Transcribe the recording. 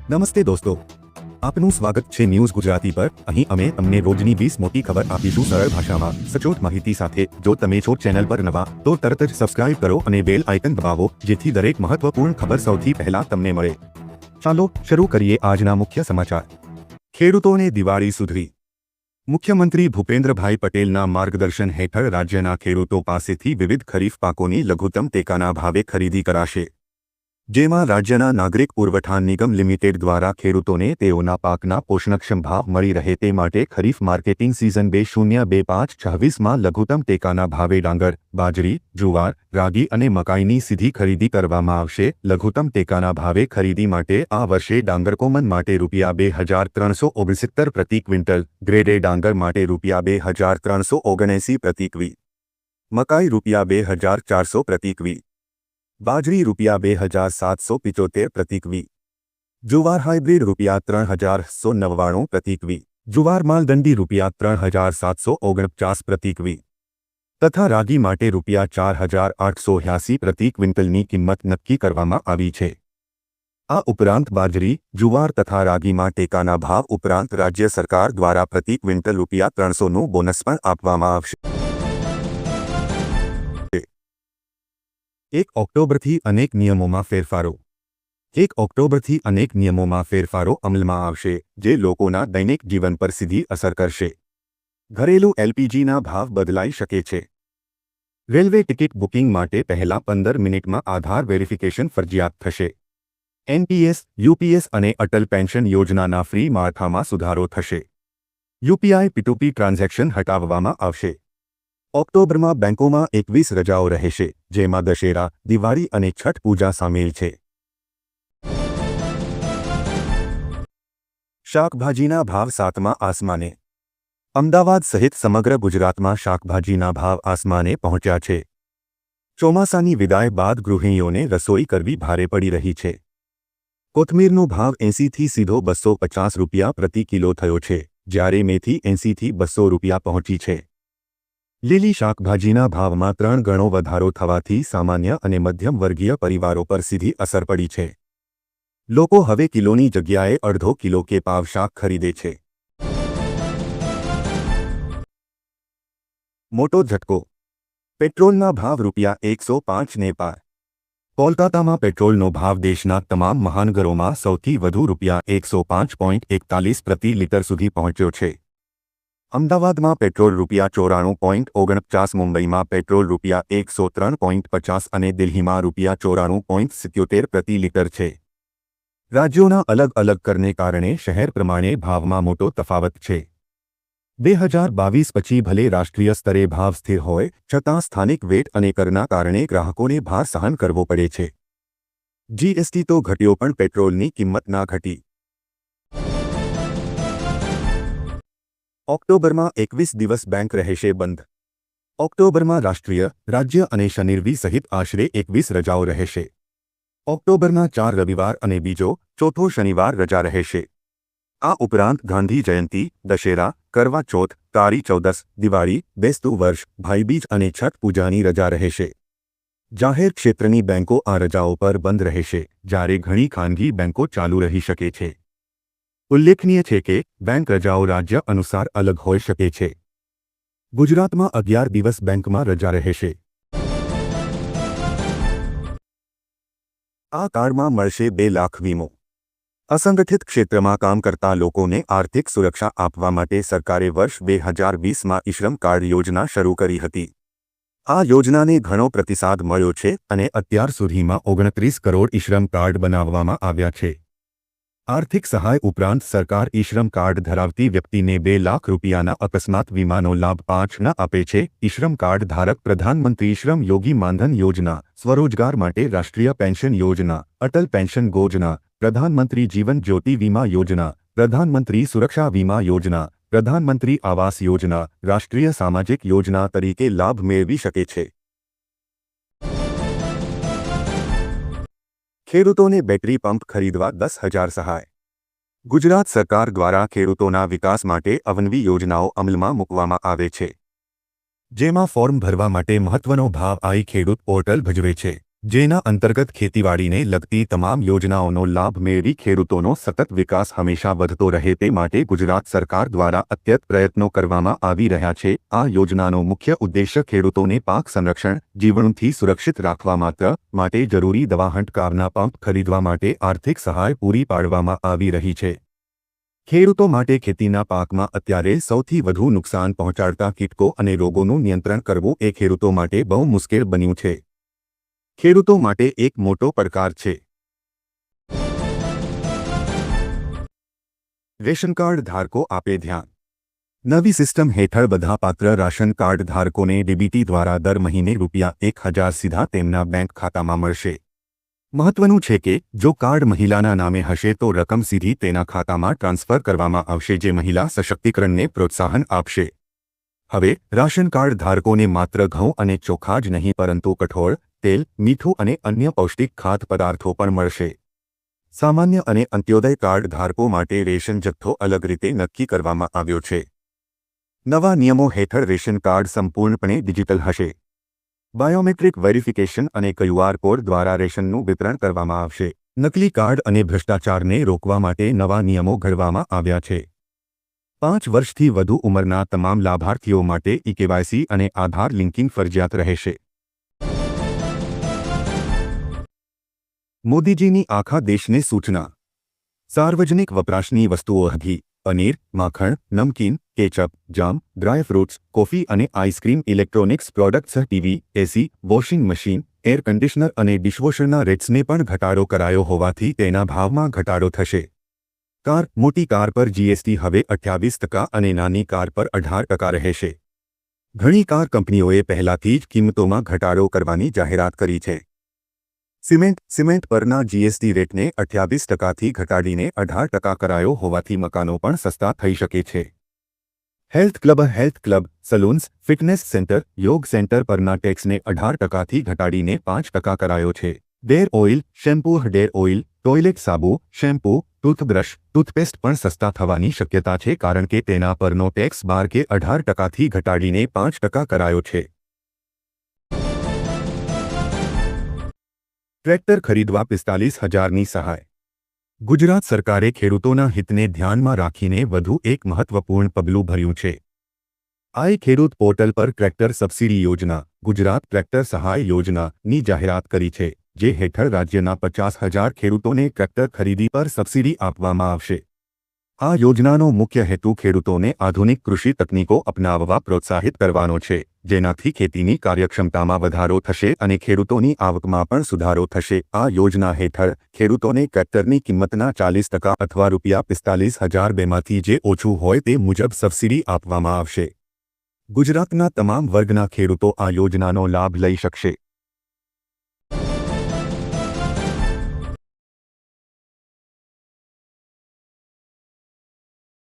નમસ્તે દોસ્તો, આપનું સ્વાગત છે ન્યૂઝ ગુજરાતી પર। અહીં અમે તમને રોજની 20 મોટી ખબર આપીશું સરળ ભાષામાં સચોટ માહિતી સાથે। જો તમે છો ચેનલ પર નવા તો તરત જ સબસ્ક્રાઇબ કરો અને બેલ આઇકન દબાવો જેથી દરેક મહત્વપૂર્ણ ખબર સૌથી પહેલા તમને મળે। ચાલો શરૂ કરીએ આજના મુખ્ય સમાચાર। ખેડૂતોને દિવાળી સુધરી। મુખ્યમંત્રી ભૂપેન્દ્રભાઈ પટેલના માર્ગદર્શન હેઠળ રાજ્યના ખેડૂતો પાસેથી વિવિધ ખરીફ પાકોની લઘુત્તમ ટેકાના ભાવે ખરીદી કરાશે, જેમાં રાજ્યના નાગરિક પુરવઠા નિગમ લિમિટેડ દ્વારા ખેડૂતોને તેઓના પાકના પોષણક્ષમ ભાવ મળી રહે તે માટે ખરીફ માર્કેટિંગ સિઝન 2025-26માં લઘુત્તમ ટેકાના ભાવે ડાંગર, બાજરી, જુવાર, રાગી અને મકાઈની સીધી ખરીદી કરવામાં આવશે। લઘુત્તમ ટેકાના ભાવે ખરીદી માટે આ વર્ષે ડાંગર કોમન માટે ₹2369 પ્રતિ ક્વિન્ટલ, ગ્રેડ એ ડાંગર માટે ₹2379 પ્રતિ ક્વી, મકાઈ ₹2400 પ્રતિ ક્વી, બાજરી ₹2775 પ્રતિ ક્વી, જુવાર હાઇબ્રિડ ₹3199 પ્રતિ ક્વી, જુવાર માલદંડી ₹3749 પ્રતિ ક્વી તથા રાગી માટે ₹4880 પ્રતિ ક્વિન્ટલની કિંમત નક્કી કરવામાં આવી છે। આ ઉપરાંત બાજરી, જુવાર તથા રાગીમાં ટેકાના ભાવ ઉપરાંત રાજ્ય સરકાર દ્વારા પ્રતિ ક્વિન્ટલ ₹300નું બોનસ પણ આપવામાં આવશે। 1 ઓક્ટોબરથી અનેક નિયમોમાં ફેરફારો। 1 ઓક્ટોબરથી અનેક નિયમોમાં ફેરફારો અમલમાં આવશે, જે લોકોના દૈનિક જીવન પર સીધી અસર કરશે। ઘરેલું એલપીજીના ભાવ બદલાઈ શકે છે। રેલવે ટિકિટ બુકિંગ માટે પહેલા 15 મિનિટમાં આધાર વેરિફિકેશન ફરજિયાત થશે। એનપીએસ, યુપીએસ અને અટલ પેન્શન યોજનાના ફ્રી માળખામાં સુધારો થશે। યુપીઆઈ P2P ટ્રાન્ઝેક્શન હટાવવામાં આવશે। ઓક્ટોબરમાં બેંકોમાં 21 રજાઓ રહેશે, જેમાં દશેરા, દિવાળી અને છઠ પૂજા સામેલ છે। શાકભાજીના ભાવ 7મા આસમાને। અમદાવાદ સહિત સમગ્ર ગુજરાતમાં શાકભાજીના ભાવ આસમાને પહોંચ્યા છે। ચોમાસાની વિદાય બાદ ગૃહિણીઓને રસોઈ કરવી ભારે પડી રહી છે। કોથમીરનો ભાવ 80થી સીધો ₹250 પ્રતિ કિલો થયો છે, જ્યારે મેથી 80થી ₹200 પહોંચી છે। લીલી શાકભાજીના ભાવમાં 3 ગણો વધારો થવાથી સામાન્ય અને મધ્યમ વર્ગીય પરિવારો પર સીધી અસર પડી છે। લોકો હવે કિલોની જગ્યાએ અડધો કિલો કે પાવ શાક ખરીદે છે। મોટો ઝટકો। પેટ્રોલના ભાવ ₹105ને પાર। કોલકાતામાં પેટ્રોલનો ભાવ દેશના તમામ મહાનગરોમાં સૌથી વધુ ₹105.41 પ્રતિ લિટર સુધી પહોંચ્યો છે। અમદાવાદમાં પેટ્રોલ ₹94.49, મુંબઈમાં પેટ્રોલ ₹103.50 અને દિલ્હીમાં ₹94.77 પ્રતિ લિટર છે। રાજ્યોના અલગ અલગ કરને કારણે શહેર પ્રમાણે ભાવમાં મોટો તફાવત છે। 2022 પછી ભલે રાષ્ટ્રીય સ્તરે ભાવ સ્થિર હોય છતાં સ્થાનિક વેટ અને કરના કારણે ગ્રાહકોને ભાર સહન કરવો પડે છે। જીએસટી તો ઘટ્યો પણ પેટ્રોલની કિંમત ના ઘટી। ઓક્ટોબરમાં 21 દિવસ બેંક રહેશે બંધ। ઓક્ટોબરમાં રાષ્ટ્રીય, રાજ્ય અને શનિરવિ સહિત આશરે 21 રજાઓ રહેશે। ઓક્ટોબરના 4 રવિવાર અને બીજો, ચોથો શનિવાર રજા રહેશે। આ ઉપરાંત ગાંધી જયંતિ, દશેરા, કરવા ચોથ, કાળી ચૌદસ, દિવાળી, બેસતું વર્ષ, ભાઈબીજ અને છઠ પૂજાની રજા રહેશે। જાહેર ક્ષેત્રની બેંકો આ રજાઓ પર બંધ રહેશે, જ્યારે ઘણી ખાનગી બેંકો ચાલુ રહી શકે છે। ઉલ્લેખનીય છે કે બેંક રજાઓ રાજ્ય અનુસાર અલગ હોઈ શકે છે। ગુજરાતમાં 11 દિવસ બેંકમાં રજા રહેશે। આ કાર્ડમાં મળશે 2 લાખ વીમો। અસંગઠિત ક્ષેત્રમાં કામ કરતા લોકોને આર્થિક સુરક્ષા આપવા માટે સરકારે વર્ષ 2020માં ઈશ્રમ કાર્ડ યોજના શરૂ કરી હતી। આ યોજનાને ઘણો પ્રતિસાદ મળ્યો છે અને અત્યાર સુધીમાં 29 કરોડ ઈશ્રમ કાર્ડ બનાવવામાં આવ્યા છે। આર્થિક સહાય ઉપરાંત સરકાર ઈશ્રમ કાર્ડ ધરાવતી વ્યક્તિને 2 લાખ રૂપિયાના અકસ્માત વીમાનો લાભ 5 આપે છે। ઈશ્રમ કાર્ડ ધારક પ્રધાનમંત્રી શ્રમ યોગી માનધન યોજના, સ્વરોજગાર માટે રાષ્ટ્રીય પેન્શન યોજના, અટલ પેન્શન યોજના, પ્રધાનમંત્રી જીવન જ્યોતિ વીમા યોજના, પ્રધાનમંત્રી સુરક્ષા વીમા યોજના, પ્રધાનમંત્રી આવાસ યોજના, રાષ્ટ્રીય સામાજિક યોજના તરીકે લાભ મેળવી શકે છે। ખેડૂતોને બેટરી પંપ ખરીદવા 10,000 સહાય। ગુજરાત સરકાર દ્વારા ખેડૂતોના વિકાસ માટે અવનવી યોજનાઓ અમલમાં મૂકવામાં આવે છે, જેમાં ફોર્મ ભરવા માટે મહત્વનો ભાગ આઈ ખેડૂત પોર્ટલ ભજવે છે। જેના અંતર્ગત ખેતીવાડીને લગતી તમામ યોજનાઓનો લાભ મેળવી ખેડૂતોનો સતત વિકાસ હંમેશા વધતો રહે તે માટે ગુજરાત સરકાર દ્વારા અત્યંત પ્રયત્નો કરવામાં આવી રહ્યા છે। આ યોજનાનો મુખ્ય ઉદ્દેશ્ય ખેડૂતોને પાક સંરક્ષણ, જીવાણુથી સુરક્ષિત રાખવા માટે જરૂરી દવા છંટકાવના પંપ ખરીદવા માટે આર્થિક સહાય પૂરી પાડવામાં આવી રહી છે। ખેડૂતો માટે ખેતીના પાકમાં અત્યારે સૌથી વધુ નુકસાન પહોંચાડતા કીટકો અને રોગોનું નિયંત્રણ કરવું એ ખેડૂતો માટે બહુ મુશ્કેલ બન્યું છે। ખેડૂતો માટે એક મોટો પડકાર છે। રેશન કાર્ડ ધારકો આપે ધ્યાન। નવી સિસ્ટમ હેઠળ બધા પાત્ર રાશન કાર્ડ ધારકોને ડીબીટી દ્વારા દર મહિને ₹1000 સીધા તેમના બેંક ખાતામાં મળશે। મહત્વનું છે કે જો કાર્ડ મહિલાના નામે હશે તો રકમ સીધી તેના ખાતામાં ટ્રાન્સફર કરવામાં આવશે, જે મહિલા સશક્તિકરણને પ્રોત્સાહન આપશે। હવે રાશન કાર્ડ ધારકોને માત્ર ઘઉં અને ચોખા જ નહીં પરંતુ કઠોળ, તેલ, મીઠું અને અન્ય પૌષ્ટિક ખાદ્ય પદાર્થો પણ મળશે। સામાન્ય અને અંત્યોદય કાર્ડ ધારકો માટે રેશન જથ્થો અલગ રીતે નક્કી કરવામાં આવ્યો છે। નવા નિયમો હેઠળ રેશન કાર્ડ સંપૂર્ણપણે ડિજિટલ હશે। બાયોમેટ્રિક વેરિફિકેશન અને QR કોડ દ્વારા રેશનનું વિતરણ કરવામાં આવશે। નકલી કાર્ડ અને ભ્રષ્ટાચારને રોકવા માટે નવા નિયમો ઘડવામાં આવ્યા છે। 5 વર્ષથી વધુ ઉંમરના તમામ લાભાર્થીઓ માટે eKYC અને આધાર લિંકિંગ ફરજિયાત રહેશે। મોદીજીની આખા દેશને સૂચના। સાર્વજનિક વપરાશની વસ્તુઓ ઘી, પનીર, માખણ, નમકીન, કેચઅપ, જામ, ડ્રાય ફ્રૂટ્સ, કોફી અને આઈસ્ક્રીમ, ઇલેક્ટ્રોનિક્સ પ્રોડક્ટ્સ, ટીવી, એસી, વોશિંગ મશીન, એર કન્ડિશનર અને ડિશવોશરના રેટ્સને પણ ઘટાડો કરાયો હોવાથી તેના ભાવમાં ઘટાડો થશે। કાર, મોટી કાર પર જીએસટી હવે 28% અને નાની કાર પર 18% રહેશે। ઘણી કાર કંપનીઓએ પહેલાથી જ કિંમતોમાં ઘટાડો કરવાની જાહેરાત કરી છે। સિમેન્ટ પરના જીએસટી રેટને 28%થી ઘટાડીને 18% કરાયો હોવાથી મકાનો પણ સસ્તા થઈ શકે છે। હેલ્થ ક્લબ, સલૂન્સ, ફિટનેસ સેન્ટર, યોગ સેન્ટર પરના ટેક્સને 18%થી ઘટાડીને 5% કરાયો છે। ડેર ઓઇલ, શેમ્પૂ, ડેર ઓઇલ, ટોયલેટ સાબુ, શેમ્પૂ, ટૂથબ્રશ, ટૂથપેસ્ટ પણ સસ્તા થવાની શક્યતા છે કારણ કે તેના પરનો ટેક્સ 12 કે 18%થી ઘટાડીને 5% કરાયો છે। ટ્રેક્ટર ખરીદવા 45,000ની સહાય। ગુજરાત સરકારે ખેડૂતોના હિતને ધ્યાનમાં રાખીને વધુ એક મહત્વપૂર્ણ પગલું ભર્યું છે। આઈ ખેડૂત પોર્ટલ પર ટ્રેક્ટર સબસિડી યોજના, ગુજરાત ટ્રેક્ટર સહાય યોજનાની જાહેરાત કરી છે, જે હેઠળ રાજ્યના 50,000 ખેડૂતોને ટ્રેક્ટર ખરીદી પર સબસિડી આપવામાં આવશે। આ યોજનાનો મુખ્ય હેતુ ખેડૂતોને આધુનિક કૃષિ તકનીકો અપનાવવા પ્રોત્સાહિત કરવાનો છે, જેનાથી ખેતીની કાર્યક્ષમતામાં વધારો થશે અને ખેડૂતોની આવકમાં પણ સુધારો થશે। આ યોજના હેઠળ ખેડૂતોને ટ્રેક્ટરની કિંમતના 40% અથવા ₹45,002માંથી જે ઓછું હોય તે મુજબ સબસિડી આપવામાં આવશે। ગુજરાતના તમામ વર્ગના ખેડૂતો આ યોજનાનો લાભ લઈ શકશે।